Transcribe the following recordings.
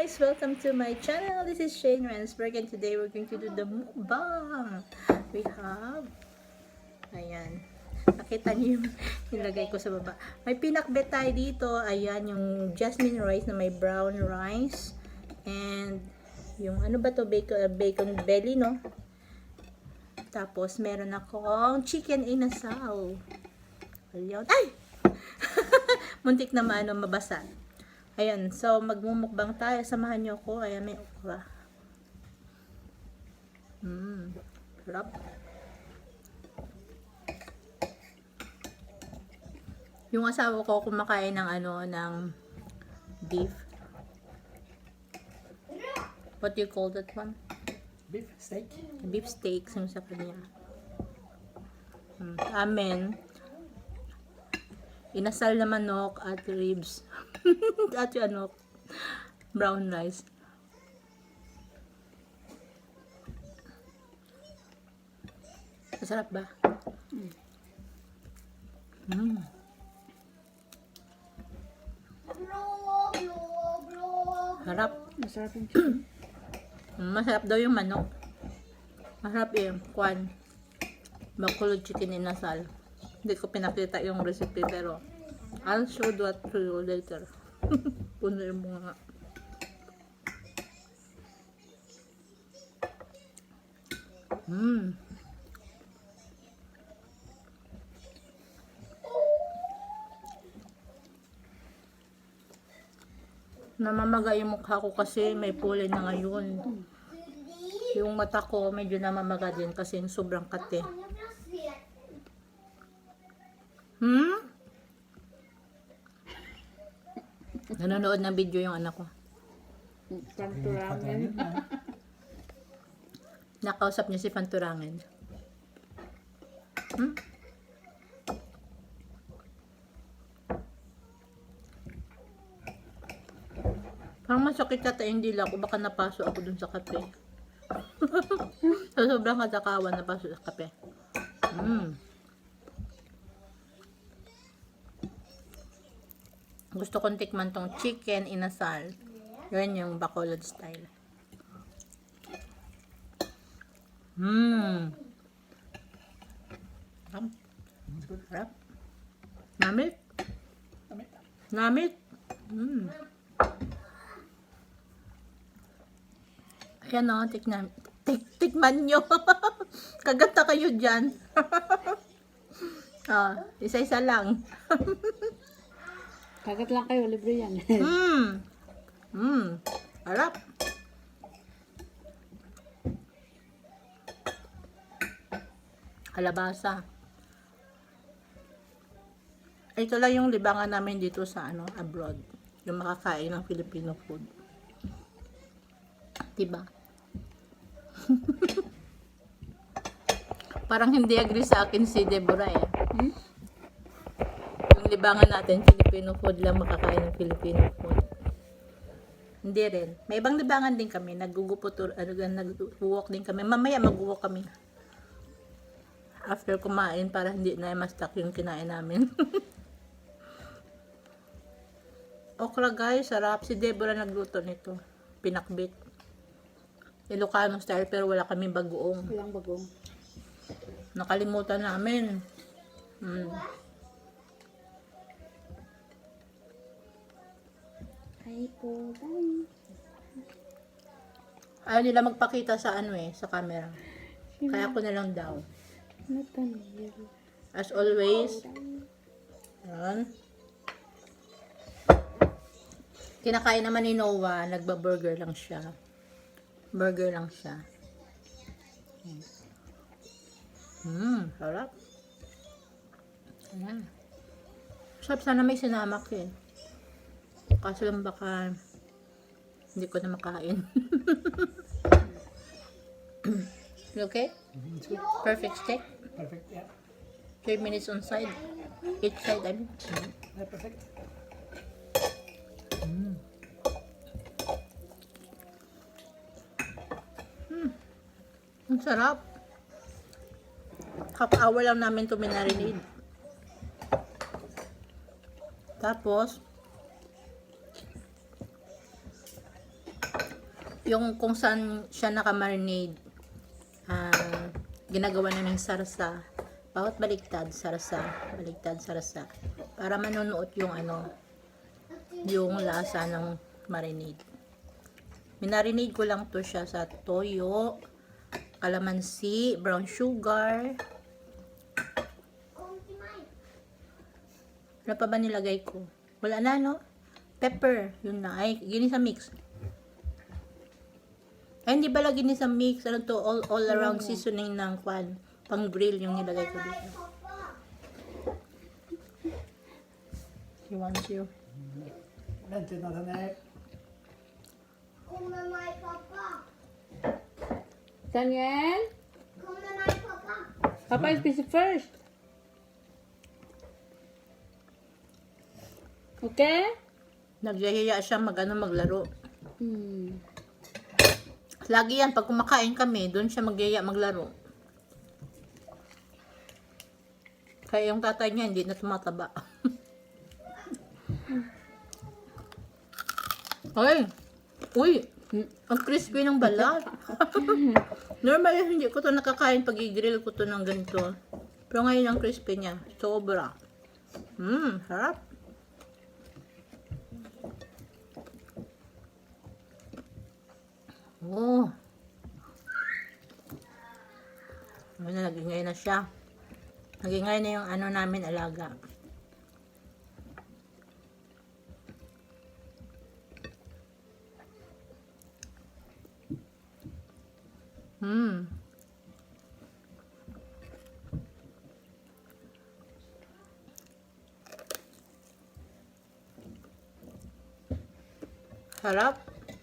guys! Welcome to my channel. This is Shane Rensberg and today we're going to do the mukbang. We have, ayan, nakita niyo yung nilagay ko sa baba. May pinakbet tayo dito. Ayan, yung jasmine rice na may brown rice. And yung ano ba to, bacon belly, no? Tapos meron akong chicken inasal. Ayan. Ay! Muntik na mabasa. Ayan, so magmumukbang tayo. Samahan niyo ako. Ayan, may okra. Sarap. Yung asawa ko kumakain ng ng beef. What do you call that one? Beef steak. Beef steak yung sa kanya. Amen. Inasal na manok at ribs. At yung brown rice. Masarap ba? Harap. Masarap yung chicken. Masarap daw yung manok. Masarap yung kwan. Bacolod chicken inasal. Hindi ko pinakita yung recipe pero I'll show that to you later. Puno yung mga namamaga yung mukha ko kasi may pollen na ngayon. Yung mata ko medyo namamaga din kasi sobrang kate. Nanonood ng video yung anak ko. Panturangan. Nakausap niya si Panturangan. Parang masakit yata yung dila ko. Baka napaso ako dun sa kape. So, sobrang katakawan napaso sa kape. Gusto kong tikman tong chicken inasal. Yan yung Bacolod style. Sarap. Namit. Namit. Ayan o, tikman nyo. Kagata kayo dyan. Isa-isa lang. Kagat lang kayo, libre yan. Harap. Kalabasa. Ito lang yung libangan namin dito sa abroad. Yung makakain ng Filipino food. Diba? Parang hindi agree sa akin si Deborah eh. Yung libangan natin, Filipino food lang, makakain ng Filipino food. Hindi rin. May ibang libangan din kami. Nag-walk din kami. Mamaya mag-walk kami. After kumain, para hindi na ma-stuck yung kinain namin. Okra guys, sarap. Si Deborah nagluto nito. Pinakbet. Ilocano style, pero wala kami bagoong. Walang bagong. Nakalimutan namin. Ay po, bye. Ayaw nila magpakita sa sa camera. Kaya ko na lang daw. As always, yan. Kinakain naman ni Noah, nagba-burger lang siya. Burger lang siya. Sarap. Ayan. Sarap, sana may sinamak eh. Kaso lang baka hindi ko na makain. Okay? Perfect steak. Perfect, yeah. 3 minutes on side. Each side, I mean. Yeah, perfect. Ang sarap. Half hour lang namin ito minarinade. Tapos, Yung kung saan siya nakamarinade, ginagawa namin sarsa. Bawat baliktad, sarsa. Baliktad, sarsa. Para manunuot yung yung lasa ng marinade. Minarinade ko lang to siya sa toyo, kalamansi, brown sugar. Ano pa ba nilagay ko? Wala na, no? Pepper. Yun na. Ay, ginisa mix. Ay, hindi pala ginisa mix. Ano to? All around seasoning ng kwan. Pang grill yung nilagay ko dito. He wants you. Vänta na den är. Kommer mig pappa? Daniel? Kommer mig pappa? Papa is busy first. Okay? Nagyahiya siya maglaro. Hmm. Lagi yan, pag kumakain kami, doon siya magyaya maglaro. Kaya yung tatay niya hindi na tumataba. Ay! Uy! Ang crispy ng balat. Normally, hindi ko to nakakain pag i-grill ko to ng ganito. Pero ngayon ang crispy niya. Sobra. Harap. Oh. Ayun na, nagingay na siya. Nagingay na yung namin alaga. Sarap.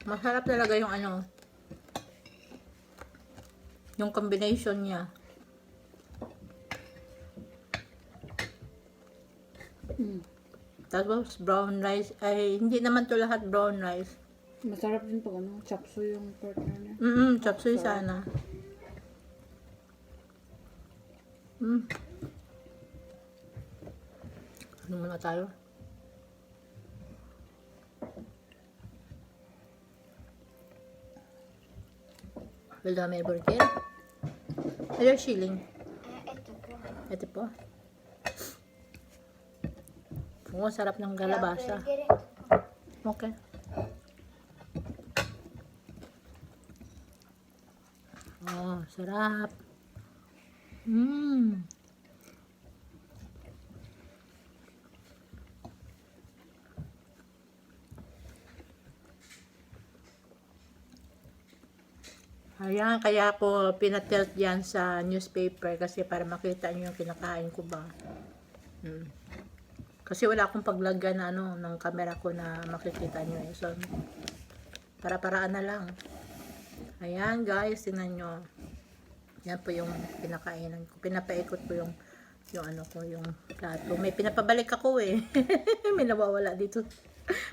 Masarap talaga yung yung combination niya. Tapos brown rice. Ay, hindi naman to lahat brown rice. Masarap din pag chop suey yung partner niya. Chop suey sana. Ano muna tayo? Wala may burger. Hello, shilling. Ito po. Ito po. Oo, sarap ng galabasa. Burger ito po. Okay. Oh, sarap. Ayan, kaya ako pinatilt yan sa newspaper kasi para makita nyo yung kinakain ko ba. Kasi wala akong paglagyan na ng camera ko na makikita nyo eh. So, para-paraan na lang. Ayan guys, tingnan nyo. Yan po yung pinakainan ko. Pinapaikot ko yung plato. May pinapabalik ako eh. May nawawala dito.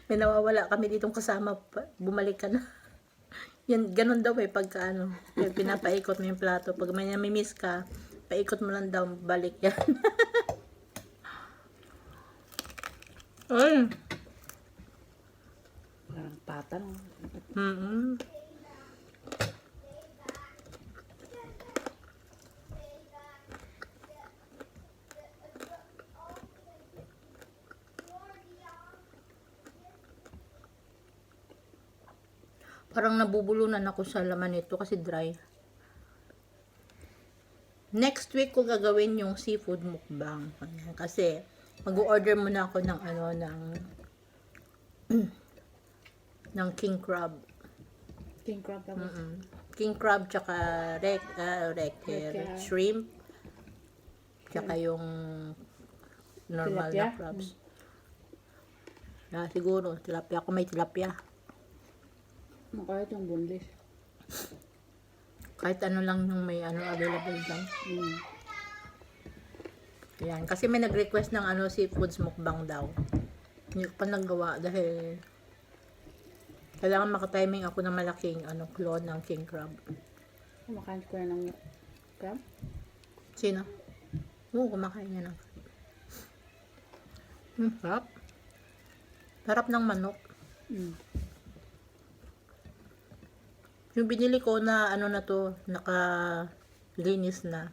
May nawawala kami ditong kasama. Bumalik ka na. Yan, ganun daw eh, pagka pinapaikot mo yung plato. Pag may namimiss ka, paikot mo lang daw, balik yan. Ay! Parang patang. Parang nabubulunan ako sa laman nito kasi dry. Next week ko gagawin yung seafood mukbang. Kasi mag-order muna ako ng ng king crab. King crab tapos. King crab tsaka shrimp. Tsaka yung normal Tilapia? na crabs. Siguro tilapia. Kung may tilapia. Kahit yung boneless. Kahit ano lang yung may available dyan. Ayan. Kasi may nag-request ng seafoods mukbang daw. Hindi ko pa nagawa dahil kailangan makatiming ako ng malaking claw ng king crab. Kumakain ko na ng crab? Sino? Oo, kumakain niya ng crab. Sarap. Sarap ng manok. Yung binili ko na ano na to, naka-linis na.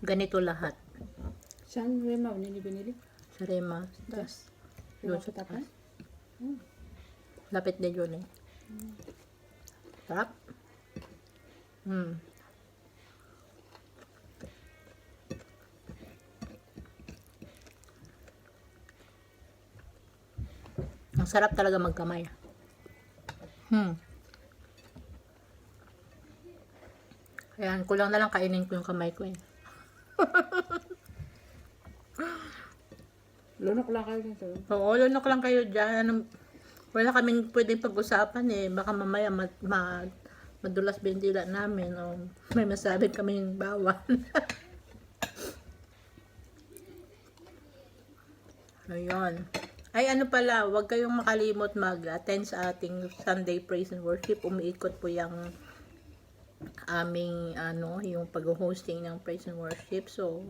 Ganito lahat. Saan Rema binili? Sa Rema. Tapos, doon sa taas. Lapit din yun eh. Sarap. Ang sarap talaga magkamay. Ayan, kulang na lang kainin ko yung kamay ko eh. Lunok lang kayo dyan sa room. Oo, lunok lang kayo dyan. Wala kaming pwedeng pag-usapan eh. Baka mamaya madulas bendila namin. O may masabi kami yung bawal. Ayun. Ay ano pala, huwag kayong makalimot mag-attend sa ating Sunday Praise and Worship. Umiikot po yung aming yung pag-hosting ng Praise and Worship. So,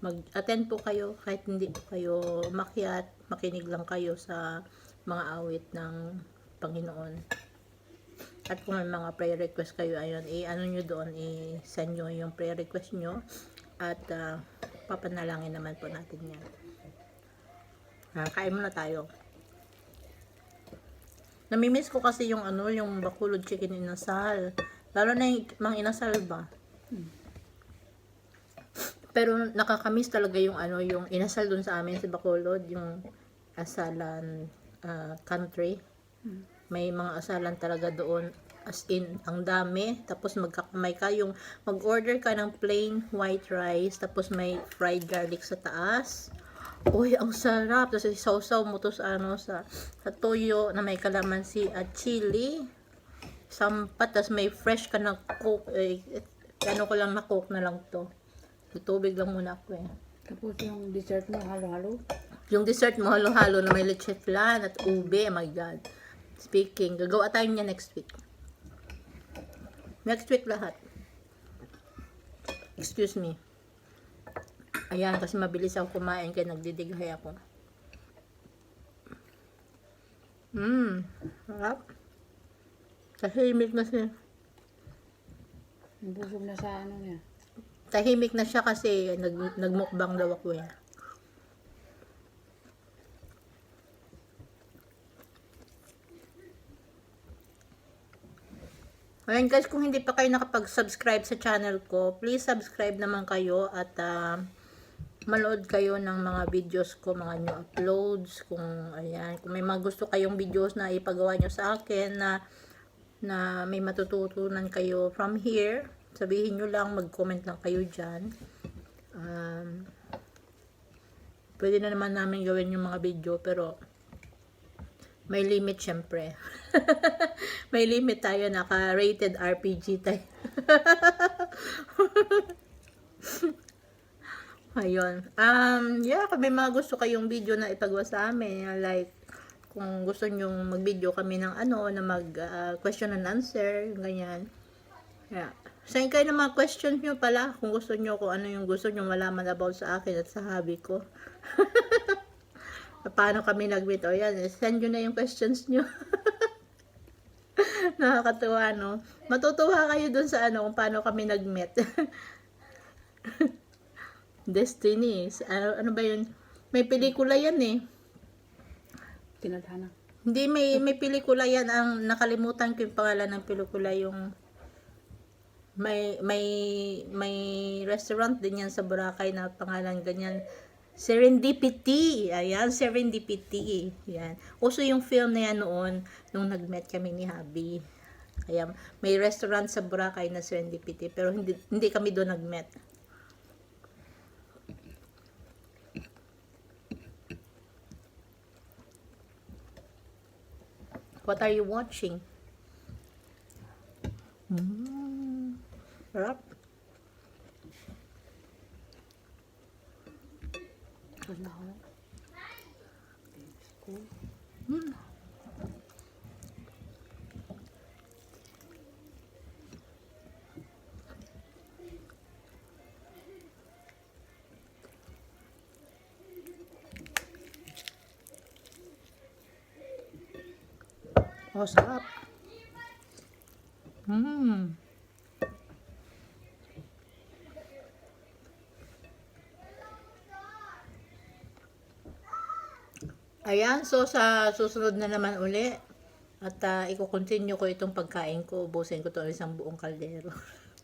mag-attend po kayo kahit hindi po kayo umakyat, makinig lang kayo sa mga awit ng Panginoon. At kung may mga prayer request kayo, ayun, ano nyo doon, i-send nyo yung prayer request nyo at papanalangin naman po natin yan. Kain muna tayo. Namimiss ko kasi yung yung Bacolod chicken inasal. Lalo na yung mga inasal ba. Pero nakakamiss talaga yung yung inasal dun sa amin sa Bacolod, yung asalan country. May mga asalan talaga doon, as in ang dami. Tapos magkakamay ka, yung mag-order ka ng plain white rice, tapos may fried garlic sa taas. Uy, ang sarap. Tapos sausaw mo to sa sa toyo na may kalamansi at chili. Sampat, tapos may fresh ka na coke. Ko lang na coke na lang to. Tubig lang muna ako eh. Tapos yung dessert mo, halo-halo. Yung dessert mo, halo-halo na may leche flan at ube. Oh my God. Speaking, gagawa tayo niya next week. Next week lahat. Excuse me. Ayan, kasi mabilis ako kumain kaya nagdidighay ako. Sarap. Tahimik na siya. Busog na sa niya. Tahimik na siya kasi nagmukbang daw ako eh. Ayan guys, kung hindi pa kayo nakapag-subscribe sa channel ko, please subscribe naman kayo at manood kayo ng mga videos ko, mga new uploads, kung may mga gusto kayong videos na ipagawa nyo sa akin na may matututunan kayo from here, sabihin nyo lang, mag-comment lang kayo dyan. Pwede na naman namin gawin yung mga video, pero may limit syempre. May limit tayo, naka-rated RPG tayo. Ayun. Kung may mga gusto kayong video na ipagawa sa amin, like, kung gusto nyong mag-video kami ng na question and answer, ganyan. Yeah. Send kayo ng mga questions nyo pala, kung gusto nyo, kung ano yung gusto nyo malaman about sa akin at sa hobby ko. Paano kami nag-meet? O yan, send nyo na yung questions nyo. Nakakatuwa, no? Matutuwa kayo dun sa kung paano kami nag-meet. Destiny. Ano ba yun? May pelikula yan eh. Tinadhana. Hindi, may pelikula yan. Ang nakalimutan ko yung pangalan ng pelikula, yung may restaurant din yan sa Boracay na pangalan ganyan. Serendipity. Ayan, Serendipity. Yan. Uso yung film na yan noon nung nag-met kami ni Habi. Kaya may restaurant sa Boracay na Serendipity, pero hindi kami doon nag-met. What are you watching? Sarap. Oh, sarap. Mm. Ayan, so sa susunod na naman uli. At i-continue ko itong pagkain ko. Ubusin ko ito isang buong kaldero.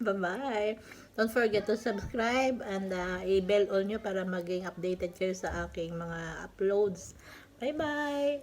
Bye-bye. Don't forget to subscribe and i-bell all nyo para maging updated kayo sa aking mga uploads. Bye-bye.